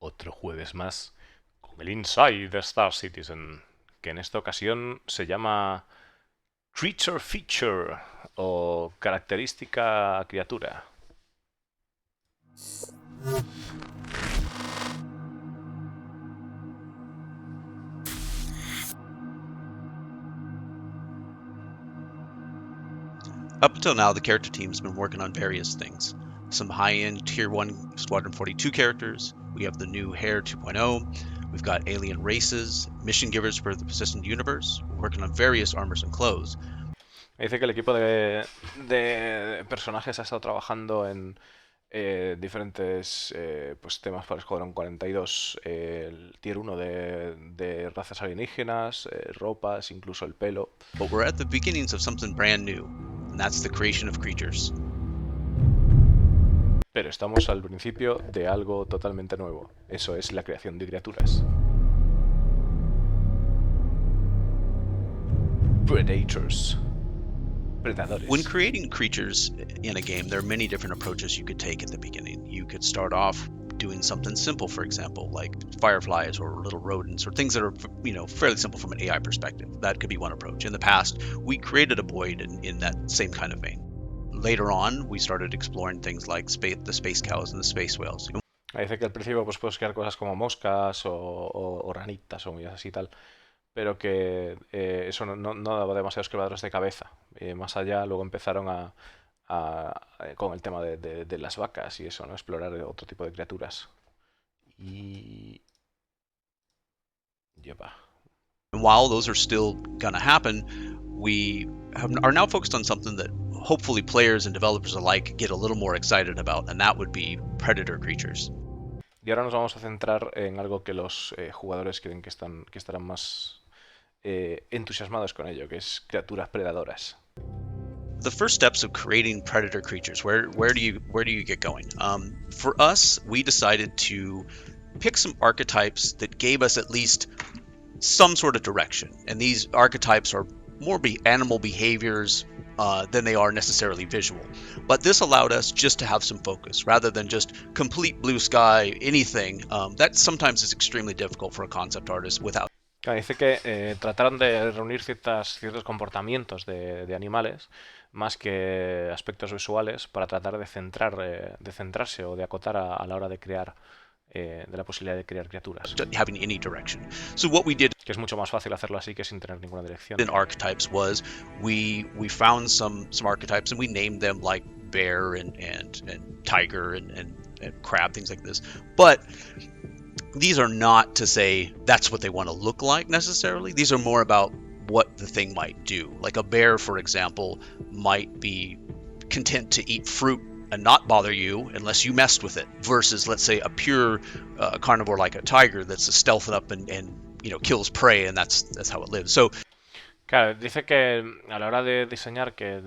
Otro jueves más con el Inside de Star Citizen, que en esta ocasión se llama Creature Feature o característica criatura. Up until now, the character team's been working on various things. Some high-end Tier 1 Squadron 42 characters. We have the new Hair 2.0. We've got alien races, mission givers for the persistent universe. We're working on various armors and clothes. Dice que el equipo de personajes ha estado trabajando en diferentes pues, temas para Escuadrón 42, el Tier 1 de razas alienígenas, ropas, incluso el pelo. But we're at the beginnings of something brand new, and that's the creation of creatures. Pero estamos al principio de algo totalmente nuevo. Eso es la creación de criaturas. Predators. Predadores. When creating creatures in a game, there are many different approaches you could take at the beginning. You could start off doing something simple, for example, like fireflies or little rodents or things that are, fairly simple from an AI perspective. That could be one approach. In the past, we created a Boyd in that same kind of vein. Later on, we started exploring things like the space cows and the space whales. Dice que al principio pues, puedes crear cosas como moscas o ranitas o movidas así y tal, pero que eso no daba demasiados quebraderos de cabeza. Más allá luego empezaron con el tema de las vacas y eso, ¿no? Explorar otro tipo de criaturas. Y... Lleva. And while those are still going to happen, we are now focused on something that hopefully players and developers alike get a little more excited about, and that would be predator creatures. Y ahora nos vamos a centrar en algo que los jugadores creen que estarán más entusiasmados con ello, que es criaturas predadoras. The first steps of creating predator creatures, where do you get going? For us, we decided to pick some archetypes that gave us at least some sort of direction, and these archetypes are more animal behaviors than they are necessarily visual. But this allowed us just to have some focus rather than just complete blue sky, anything. That sometimes is extremely difficult for a concept artist without. Dice que trataron de reunir ciertos comportamientos de animales más que aspectos visuales para tratar de centrarse o de acotar a la hora de crear de la posibilidad de crear criaturas. Having any direction. So what we did, que es mucho más fácil hacerlo así que sin tener ninguna dirección. In archetypes was we found some archetypes and we named them like bear and tiger and crab, things like this. But these are not to say that's what they want to look like necessarily. These are more about what the thing might do. Like a bear, for example, might be content to eat fruit and not bother you unless you messed with it, versus, let's say, a pure carnivore like a tiger that's stealthing up and kills prey, and that's how it lives. So, claro, dice que a la hora de diseñar que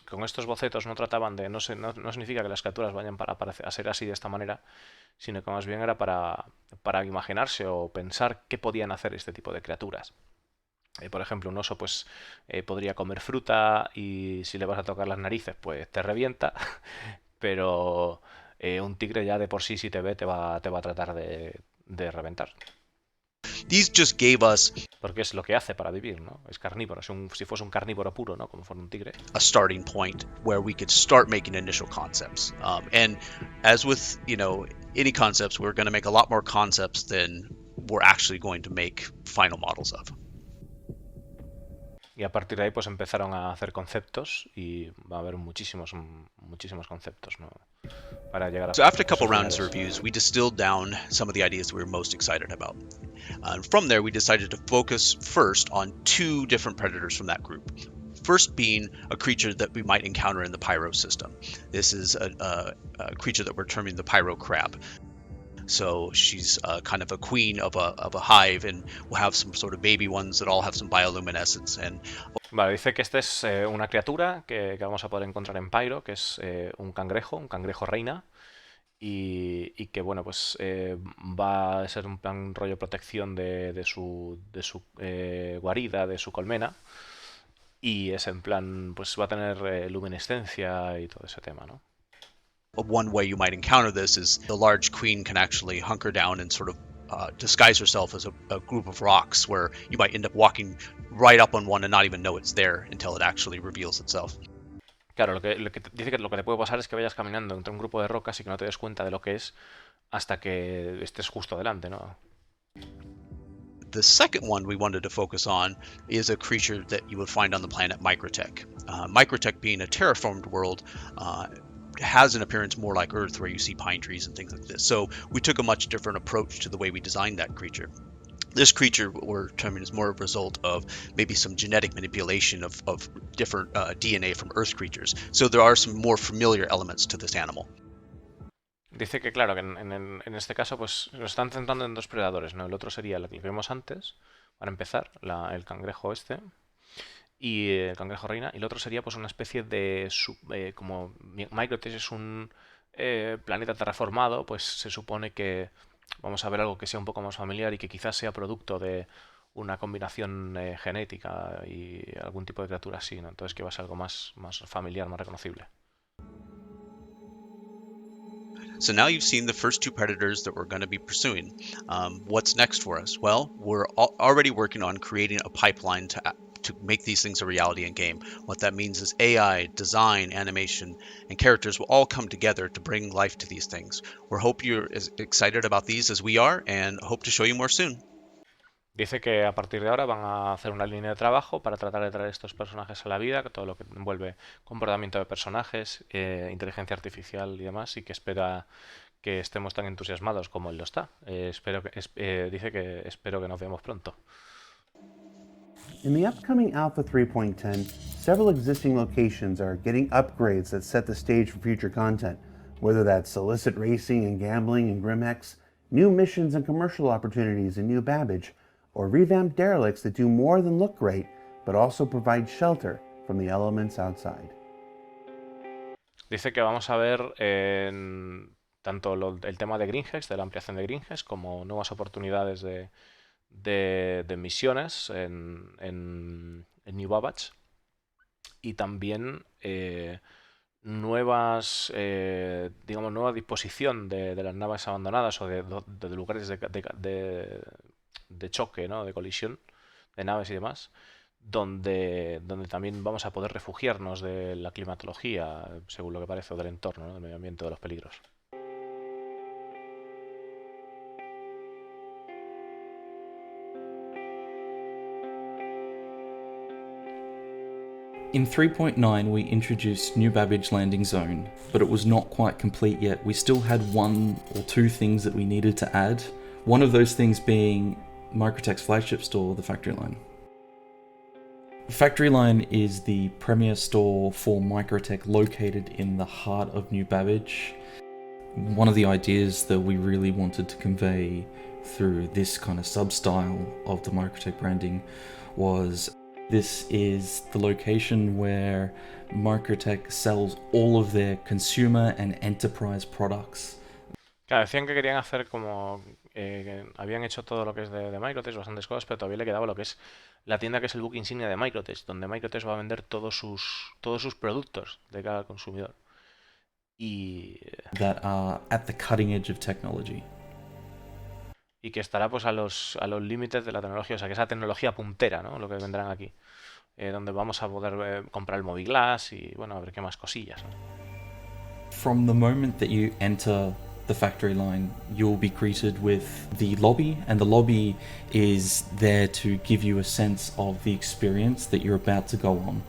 con estos bocetos no trataban de no significa que las criaturas vayan a ser así de esta manera, sino que más bien era para imaginarse o pensar qué podían hacer este tipo de criaturas. Por ejemplo, un oso pues podría comer fruta y si le vas a tocar las narices pues te revienta, pero un tigre ya de por sí si te ve te va a tratar de reventar. These just gave us, porque es lo que hace para vivir, ¿no? Es carnívoro, si fuese un carnívoro puro, ¿no? Como fuera un tigre. A starting point where we could start making initial concepts. And as with, any concepts, we're going to make a lot more concepts than we're actually going to make final models of. Y a partir de ahí pues empezaron a hacer conceptos y va a haber muchísimos conceptos, ¿no? Para llegar a... So after a couple rounds of reviews, we distilled down some of the ideas we were most excited about. From there, we decided to focus first on two different predators from that group. First being a creature that we might encounter in the Pyro system. This is a creature that we're terming the Pyro crab. So she's kind of a queen of a hive, and we'll have some sort of baby ones that all have some bioluminescence. Vale, dice que esta es una criatura que vamos a poder encontrar en Pyro, que es un cangrejo reina, y que bueno, pues va a ser un plan rollo protección de su guarida, de su colmena, y es en plan, pues va a tener luminescencia y todo ese tema, ¿no? One way you might encounter this is the large queen can actually hunker down and sort of disguise herself as a group of rocks, where you might end up walking right up on one and not even know it's there until it actually reveals itself. Claro, dice que lo que te puede pasar es que vayas caminando entre un grupo de rocas y que no te des cuenta de lo que es hasta que estés justo delante, ¿no? The second one we wanted to focus on is a creature that you would find on the planet Microtech. Microtech, being a terraformed world, has an appearance more like Earth, where you see pine trees and things like this. So we took a much different approach to the way we designed that creature. This creature we're determining is more a result of maybe some genetic manipulation of different DNA from Earth creatures. So there are some more familiar elements to this animal. Dice que, claro, que en este caso, pues lo están centrando en dos predadores, ¿no? El otro sería el que vimos antes, para empezar, el cangrejo este, y el cangrejo reina, y el otro sería, pues, una especie de, como Microtech es un planeta terraformado, pues se supone que vamos a ver algo que sea un poco más familiar y que quizás sea producto de una combinación genética y algún tipo de criatura así, ¿no? Entonces que va a ser algo más familiar, más reconocible. So now you've seen the first two predators that we're going to be pursuing. What's next for us? Well, we're already working on creating a pipeline to make these things a reality in game. What that means is AI, design, animation, and characters will all come together to bring life to these things. We hope you're as excited about these as we are, and hope to show you more soon. Dice que a partir de ahora van a hacer una línea de trabajo para tratar de traer estos personajes a la vida, todo lo que envuelve comportamiento de personajes, inteligencia artificial y demás, y que espera que estemos tan entusiasmados como él lo está. Dice que espero que nos veamos pronto. In the upcoming Alpha 3.10, several existing locations are getting upgrades that set the stage for future content, whether that's illicit racing and gambling in Grimhex, new missions and commercial opportunities in New Babbage, or revamped derelicts that do more than look great, but also provide shelter from the elements outside. Dice que vamos a ver tanto el tema de Greenhex, de la ampliación de Greenhex, como nuevas oportunidades de misiones en New Babbage, y también nueva disposición de las naves abandonadas o de lugares de choque, ¿no? De colisión de naves y demás, donde también vamos a poder refugiarnos de la climatología, según lo que parece, o del entorno, ¿no? Del medio ambiente, de los peligros. In 3.9 we introduced New Babbage Landing Zone, but it was not quite complete yet. We still had one or two things that we needed to add. One of those things being Microtech's flagship store, the Factory Line. Factory Line is the premier store for Microtech located in the heart of New Babbage. One of the ideas that we really wanted to convey through this kind of sub-style of the Microtech branding was this is the location where Microtech sells all of their consumer and enterprise products. Claro, decían que querían hacer como... que habían hecho todo lo que es de Microtech, bastantes cosas, pero todavía le quedaba lo que es la tienda que es el buque insignia de Microtech, donde Microtech va a vender todos sus productos de cada consumidor. Y... that are at the cutting edge of technology. Y que estará pues a los límites de la tecnología, o sea, que esa tecnología puntera, ¿no? Lo que vendrán aquí. Donde vamos a poder comprar el Moviglass y, bueno, a ver qué más cosillas, ¿no? From the moment that you enter the factory line, you'll be greeted with the lobby, and the lobby is there to give you a sense of the experience that you're about to go on.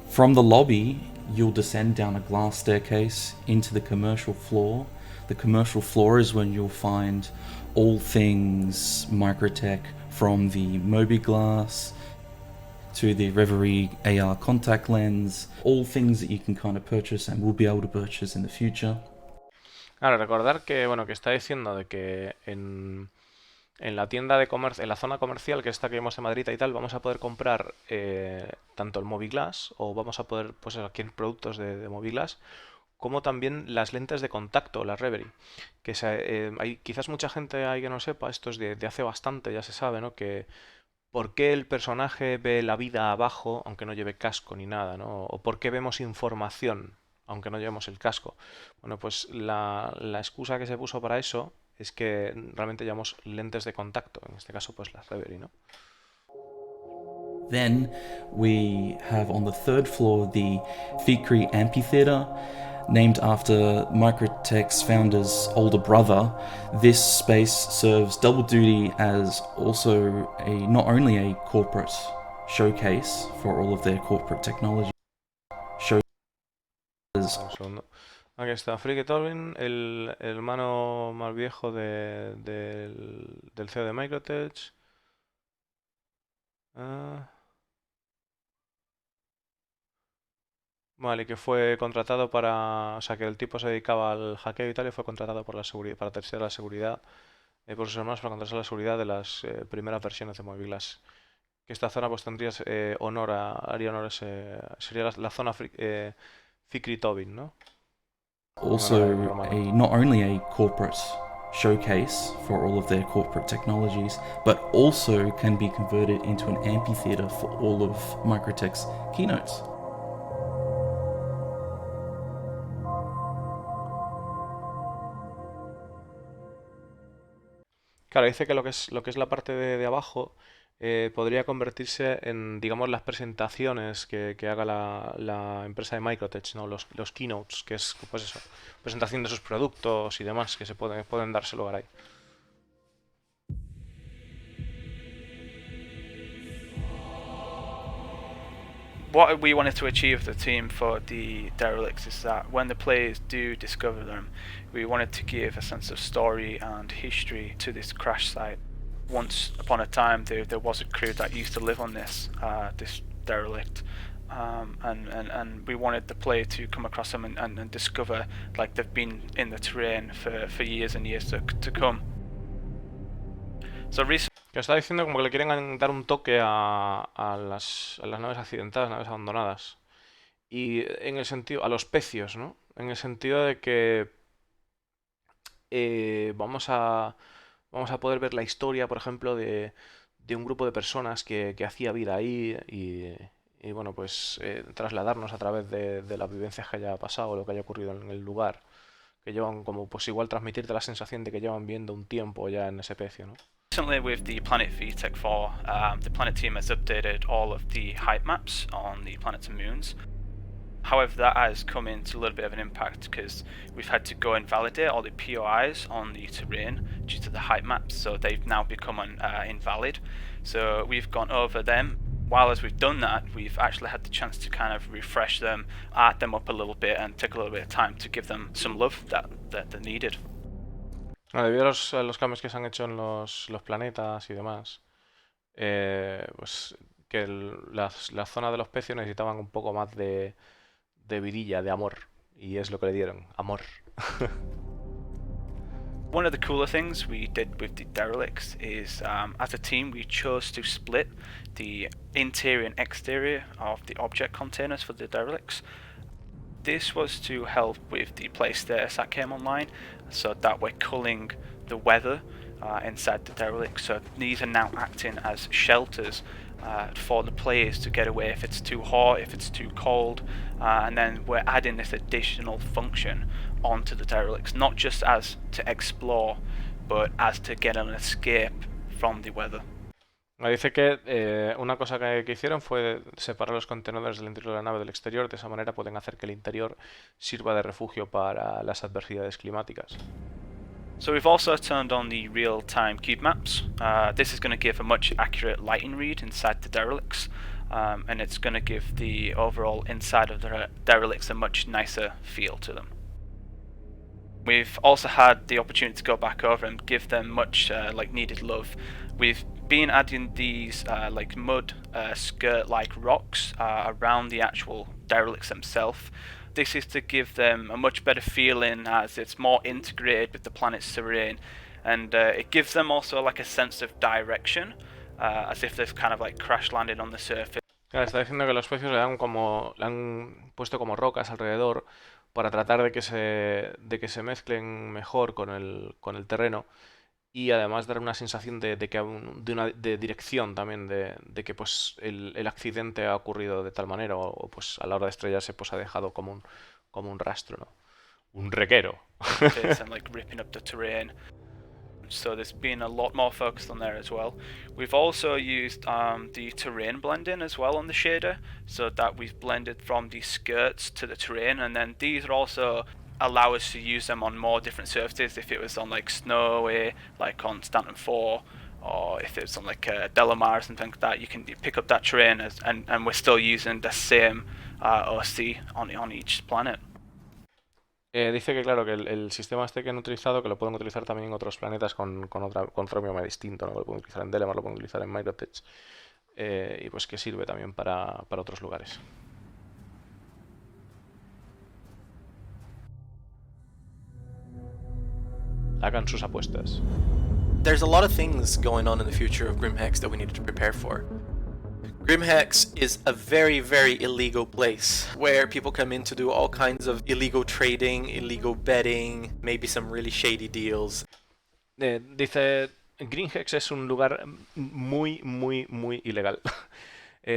From the lobby, you'll descend down a glass staircase into the commercial floor. The commercial floor is when you'll find all things Microtech, from the Mobiglass to the Reverie AR contact lens, all things that you can kind of purchase and will be able to purchase in the future. Claro, recordar que, bueno, que está diciendo de que en la tienda de comercio, en la zona comercial, que esta que vemos de Madrid y tal, vamos a poder comprar tanto el Moviglass, o vamos a poder, pues aquí en productos de Moviglass, como también las lentes de contacto, las Reverie. Que hay quizás mucha gente ahí que no sepa, esto es de hace bastante, ya se sabe, ¿no? Que por qué el personaje ve la vida abajo, aunque no lleve casco ni nada, ¿no? O por qué vemos información, aunque no llevemos el casco. Bueno, pues la excusa que se puso para eso es que realmente llevamos lentes de contacto, en este caso pues las Reverie, ¿no? Then we have on the third floor the Fikri Amphitheatre, named after Microtech's founder's older brother. This space serves double duty as also not only a corporate showcase for all of their corporate technology. Un segundo. Aquí está, Friki Tobin, el hermano más viejo del CEO de Microtech. Ah, vale, que fue contratado para... O sea, que el tipo se dedicaba al hackeo y tal y fue contratado por la seguridad, para terciar la seguridad, por sus hermanos para contratar la seguridad de las primeras versiones de Movilas. Que esta zona pues tendría haría honor a sería la zona Fikri Tobin, ¿no? Also, not only a corporate showcase for all of their corporate technologies, but also can be converted into an amphitheater for all of Microtech's keynotes. Claro, dice que lo que es la parte de abajo podría convertirse en, digamos, las presentaciones que haga la empresa de Microtech, ¿no? Los keynotes, que es, pues eso, presentación de sus productos y demás, que pueden darse lugar ahí. What we wanted to achieve the team for the derelicts is that when the players do discover them, we wanted to give a sense of story and history to this crash site. Once upon a time, there was a crew that used to live on this derelict, and we wanted the player to come across them and discover like they've been in the terrain for years and years to come. So recently. Que está diciendo como que le quieren dar un toque a las naves accidentadas, naves abandonadas. Y en el sentido, a los pecios, ¿no? En el sentido de que vamos a poder ver la historia, por ejemplo, de un grupo de personas que hacía vida ahí y bueno, pues trasladarnos a través de las vivencias que haya pasado o lo que haya ocurrido en el lugar. Que llevan como, pues igual transmitirte la sensación de que llevan viendo un tiempo ya en ese pecio, ¿no? Recently, with the Planet VTech 4, the Planet team has updated all of the height maps on the planets and moons. However, that has come into a little bit of an impact because we've had to go and validate all the POIs on the terrain due to the height maps, so they've now become invalid. So we've gone over them. While as we've done that, we've actually had the chance to kind of refresh them, art them up a little bit, and take a little bit of time to give them some love that they needed. Debido a los cambios que se han hecho en los planetas y demás, pues que la zona de los pecios necesitaban un poco más de vidilla, de amor. Y es lo que le dieron, amor. One of the cooler things we did with the derelicts is, as a team, we chose to split the interior and exterior of the object containers for the derelicts. This was to help with the play status that came online, so that we're culling the weather inside the derelict. So these are now acting as shelters for the players to get away if it's too hot, if it's too cold, and then we're adding this additional function onto the derelicts, not just as to explore, but as to get an escape from the weather. Me dice que una cosa que hicieron fue separar los contenedores del interior de la nave del exterior, de esa manera pueden hacer que el interior sirva de refugio para las adversidades climáticas. So we've also turned on the real-time cube maps. This is going to give a much accurate lighting read inside the derelicts, and it's going to give the overall inside of the derelicts a much nicer feel to them. We've also had the opportunity to go back over and give them much needed love. We've been adding these like mud skirt-like rocks around the actual derelicts themselves. This is to give them a much better feeling as it's more integrated with the planet's terrain, and it gives them also like a sense of direction, as if they've kind of like crash landed on the surface. Claro, está diciendo que los pecios le han puesto como rocas alrededor para tratar de que se mezclen mejor con el terreno y además dar una sensación de dirección también, de que pues el accidente ha ocurrido de tal manera o pues a la hora de estrellarse pues ha dejado como como un rastro, ¿no? Un reguero. And like ripping up the terrain. So there's been a lot more focused on there as well. We've also used the terrain blending as well on the shader, so that we've blended from the skirts to the terrain, and then these are also allow us to use them on more different surfaces. If it was on like snowy, like on Stanton 4, or if it's on like Delamar or something like that, you can pick up that terrain and we're still using the same OC on each planet. Dice que claro, que el sistema este que han utilizado, que lo pueden utilizar también en otros planetas con otro idioma distinto, ¿no? Lo pueden utilizar en Delamar, lo pueden utilizar en Microtech. Y pues que sirve también para otros lugares. Hagan sus apuestas. There's a lot of things going on in the future of Grimhex that we needed to prepare for. Grimhex is a very, very illegal place where people come in to do all kinds of illegal trading, illegal betting, maybe some really shady deals. Dice, Greenhex es un lugar muy, muy, muy ilegal.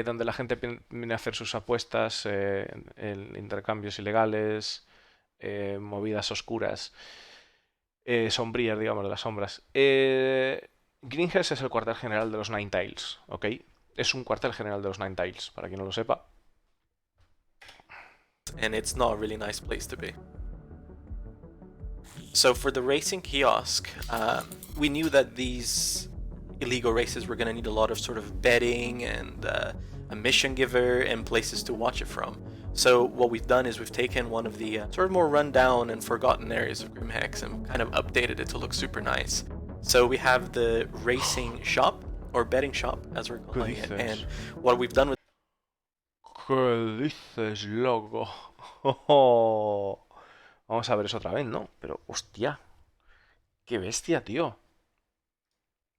Donde la gente viene a hacer sus apuestas, intercambios ilegales, movidas oscuras, sombrías, digamos, de las sombras. Greenhex es el cuartel general de los Ninetales, ¿ok? Es un cuartel general de los Ninetales, para quien no lo sepa. And it's not a really nice place to be. So for the racing kiosk, we knew that these illegal races were going to need a lot of sort of betting and a mission giver and places to watch it from. So what we've done is we've taken one of the sort of more rundown and forgotten areas of Grimhex and kind of updated it to look super nice. So we have the racing shop, or betting shop as we're calling it, and what we've done with ¿Qué dices, loco? Vamos a ver eso otra vez, ¿no? Pero, hostia. Qué bestia, tío.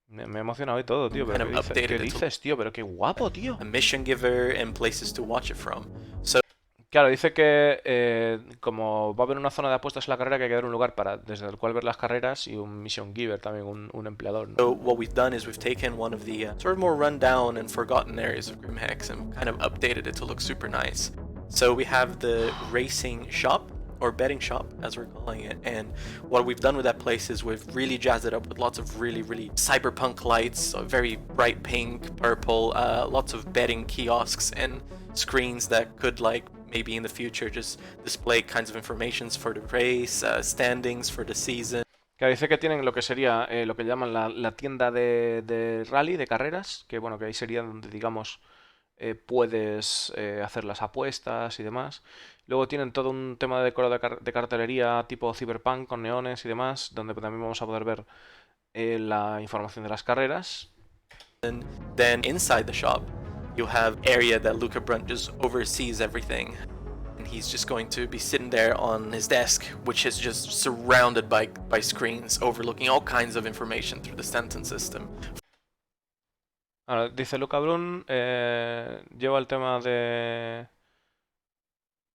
Me he emocionado y todo, tío. Pero ¿qué dices, tío? Pero qué guapo, tío. a mission giver and places to watch it from. So Claro, dice que como va a haber una zona de apuestas en la carrera, que hay que dar un lugar desde el cual ver las carreras y un mission giver también, un empleador, ¿no? So what we've done is we've taken one of the sort of more rundown and forgotten areas of Grimhex and kind of updated it to look super nice. So we have the racing shop, or betting shop as we're calling it, and what we've done with that place is we've really jazzed it up with lots of really, really cyberpunk lights, very bright pink, purple, lots of betting kiosks and screens that could like maybe in the future just display kinds of informations for the race, standings for the season. Claro, dice que tienen lo que sería lo que llaman la tienda de rally, de carreras, que bueno, que ahí sería donde, digamos, puedes hacer las apuestas y demás. Luego tienen todo un tema de decoro de cartelería tipo cyberpunk con neones y demás, donde también vamos a poder ver la información de las carreras. And then inside the shop, you have area that Luca Brunt just oversees everything. And he's just going to be sitting there on his desk, which is just surrounded by screens overlooking all kinds of information through the Stanton system. Ahora, dice Luca Brun, lleva el tema de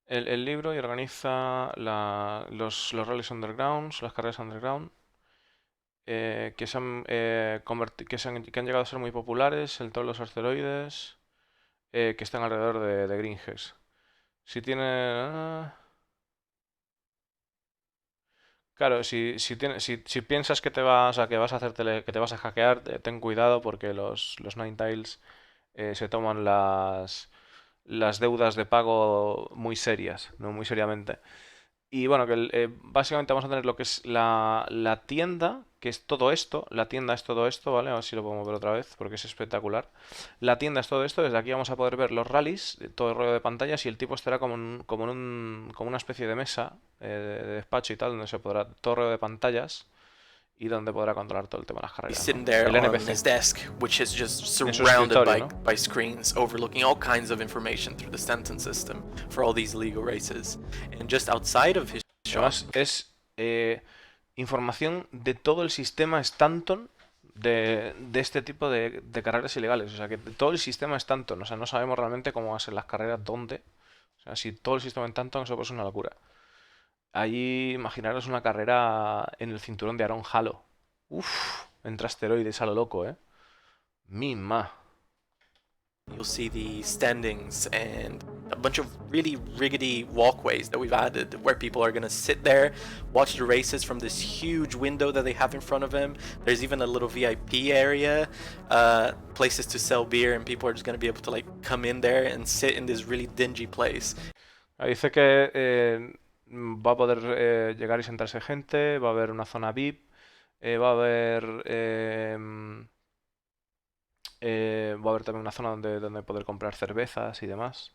el libro y organiza los rallies undergrounds, las carreras underground, que han llegado a ser muy populares en todos los asteroides que están alrededor de Greenhex. Si tiene... Claro, si piensas que te vas a que te vas a hackear, ten cuidado porque los Ninetales se toman las deudas de pago muy serias, no muy seriamente. Y bueno, que básicamente vamos a tener lo que es la tienda, que es todo esto. La tienda es todo esto, ¿vale? A ver si lo podemos ver otra vez, porque es espectacular. La tienda es todo esto. Desde aquí vamos a poder ver los rallies, todo el rollo de pantallas, y el tipo estará como una especie de mesa de despacho y tal, donde se podrá todo el rollo de pantallas y donde podrá controlar todo el tema de las He's carreras, sitting ¿no? there El on NPC. his desk, which is just su surrounded escritorio, by ¿no? screens overlooking all kinds of information through the Stanton system for all these legal races. And just outside of his shop, Además, es información de todo el sistema Stanton de este tipo de carreras ilegales. O sea, que todo el sistema Stanton. O sea, no sabemos realmente cómo van a ser las carreras, dónde. O sea, si todo el sistema Stanton, eso pues es una locura. Allí, imaginaros una carrera en el cinturón de Aaron Halo. Uf, entre asteroides a lo loco, ¿eh? Mima. You'll see the standings and a bunch of really rickety walkways that we've added where people are going to sit there, watch the races from this huge window that they have in front of them. There's even a little VIP area, places to sell beer, and people are just going to be able to like come in there and sit in this really dingy place. Dice que va a poder llegar y sentarse gente, va a haber una zona VIP, va a haber va a haber también una zona donde poder comprar cervezas y demás.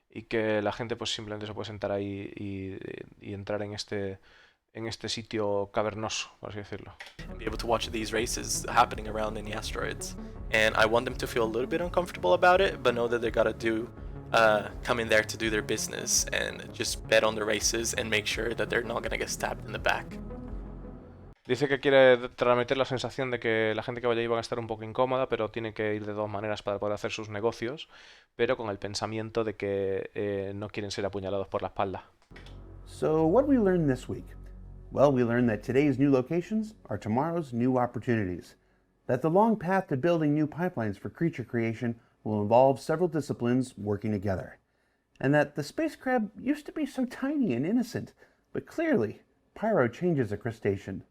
Y que la gente pues simplemente se puede sentar ahí y entrar en este sitio cavernoso, por así decirlo. And be able to watch these races happening around in the asteroids. And I want them to feel a little bit uncomfortable about it, but know that they gotta come in there to do their business and just bet on the races and make sure that they're not gonna get stabbed in the back. Dice que quiere transmitir la sensación de que la gente que vaya ahí va a estar un poco incómoda, pero tiene que ir de dos maneras para poder hacer sus negocios, pero con el pensamiento de que no quieren ser apuñalados por la espalda. So, what did we learn this week? Well, we learned that today's new locations are tomorrow's new opportunities, that the long path to building new pipelines for creature creation will involve several disciplines working together, and that the space crab used to be so tiny and innocent, but clearly, Pyro changes a crustacean.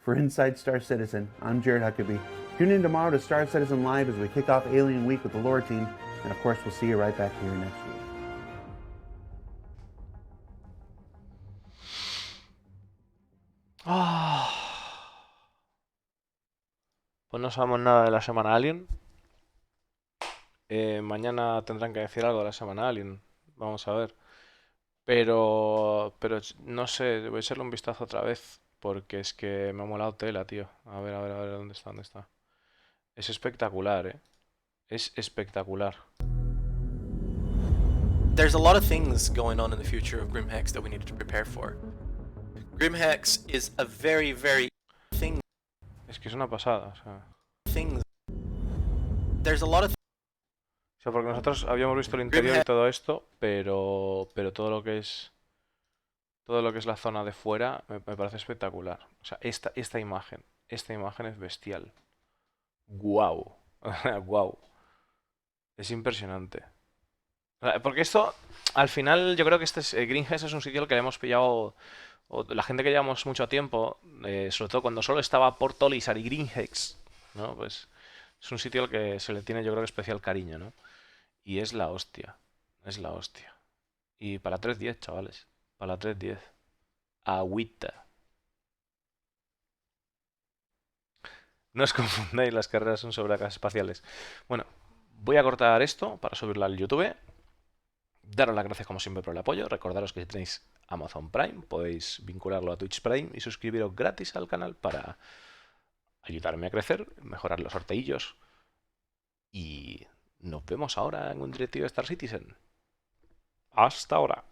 For Inside Star Citizen, I'm Jared Huckabee. Tune in tomorrow to Star Citizen Live as we kick off Alien Week with the lore team, and of course, we'll see you right back here next week. Pues no sabemos nada de la semana Alien. Mañana tendrán que decir algo de la semana Alien. Vamos a ver. Pero no sé, voy a echarle un vistazo otra vez. Porque es que me ha molado tela, tío. A ver, ¿dónde está? ¿Dónde está? Es espectacular, ¿eh? Es espectacular. There's a lot of things going on in the future of Grimhex that we needed to prepare for. Grimhex is a very, very thing. Es que es una pasada, o sea. Things. There's a lot of. O sea, porque nosotros habíamos visto el interior y todo esto, pero todo lo que es la zona de fuera me parece espectacular. O sea, esta imagen es bestial. Guau. Guau. Es impresionante. Porque esto, al final, yo creo que Greenhouse es un sitio al que le hemos pillado, o la gente que llevamos mucho tiempo, sobre todo cuando solo estaba Port Olisar y Greenhex, ¿no? Pues es un sitio al que se le tiene, yo creo que especial cariño, ¿no? Y es la hostia. Es la hostia. Y para 3.10, chavales. Para 3.10. Agüita. No os confundáis, las carreras son sobre acas espaciales. Bueno, voy a cortar esto para subirlo al YouTube. Daros las gracias como siempre por el apoyo. Recordaros que si tenéis Amazon Prime podéis vincularlo a Twitch Prime y suscribiros gratis al canal para ayudarme a crecer, mejorar los sorteillos. Y nos vemos ahora en un directivo de Star Citizen. Hasta ahora.